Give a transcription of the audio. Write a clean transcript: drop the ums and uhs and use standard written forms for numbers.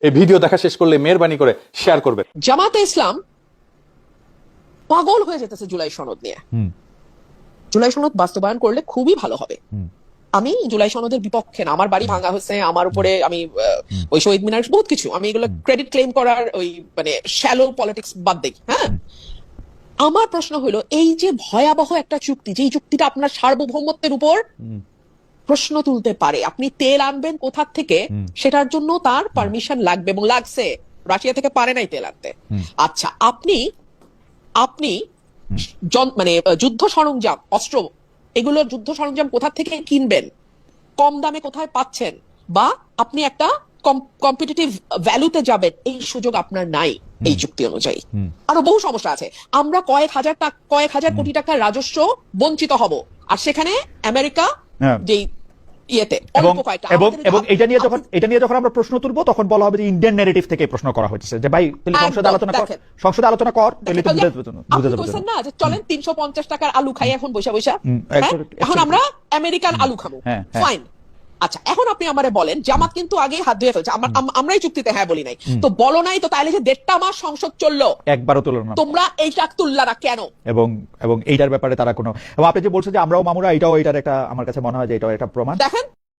এই ভিডিও দেখা শেষ করলে মেহেরবানি করে শেয়ার করবেন। জামাতে ইসলাম পাগল হয়ে যেতেছে জুলাই সনদ নিয়ে। জুলাই সনদ বাস্তবায়ন করলে খুবই ভালো হবে। আমি জুলাই সনদের বিপক্ষে না, আমার বাড়ি ভাঙা হয়েছে, আমার উপরে আমি ওই শহীদ মিনার বহুত কিছু, আমি এগুলো ক্রেডিট ক্লেম করার ওই মানে শ্যালো পলিটিক্স বাদ দেখি। হ্যাঁ, আমার প্রশ্ন হলো এই যে ভয়াবহ একটা চুক্তি, যে চুক্তিটা আপনার সার্বভৌমত্বের উপর প্রশ্ন তুলতে পারে, আপনি তেল আনবেন কোথা থেকে সেটার জন্য তার পারমিশন লাগবে এবং লাগছে, রাশিয়া থেকে পারে নাই তেল আনতে। আচ্ছা, আপনি মানে যুদ্ধ সরঞ্জাম, অস্ত্র, এগুলোর যুদ্ধ সরঞ্জাম কোথা থেকে কিনবেন, কম দামে কোথায় পাচ্ছেন, বা আপনি একটা কম্পিটিটিভ ভ্যালুতে যাবেন, এই সুযোগ আপনার নাই এই চুক্তি অনুযায়ী। আরো বহু সমস্যা আছে, আমরা কয়েক হাজার কোটি টাকার রাজস্ব বঞ্চিত হব, আর সেখানে আমেরিকা যেই ইয়েতে এবং এটা নিয়ে যখন আমরা প্রশ্ন তুলবো তখন বলা হবে যে ইন্ডিয়ান ন্যারেটিভ থেকে প্রশ্ন করা হচ্ছে যে ভাই তাহলে সংসদে আলোচনা কর তাহলে তো বুঝে যাবে না যে চলেন 350 টাকার আলু খাই এখন বসে এখন আমরা আমেরিকান আলু খাবো, ফাইন। আচ্ছা, এখন আপনি আমারে বলেন, জামাত কিন্তু আগে হাত ধুয়ে ফেলছে, আমরাই চুক্তিতে হ্যাঁ বলি নাই, তো বলো নাই তো তাহলে যে 1.5 মাস সংসদ চললো একবারও তুললো না, তোমরা এইটা তুললা না কেন? এবং এইটার ব্যাপারে তারা কোনো, এবং আপনি যে বলছেন যে আমরাও মামুরা, এটার একটা আমার কাছে মনে হয় যে এটাও একটা প্রমাণ। দেখেন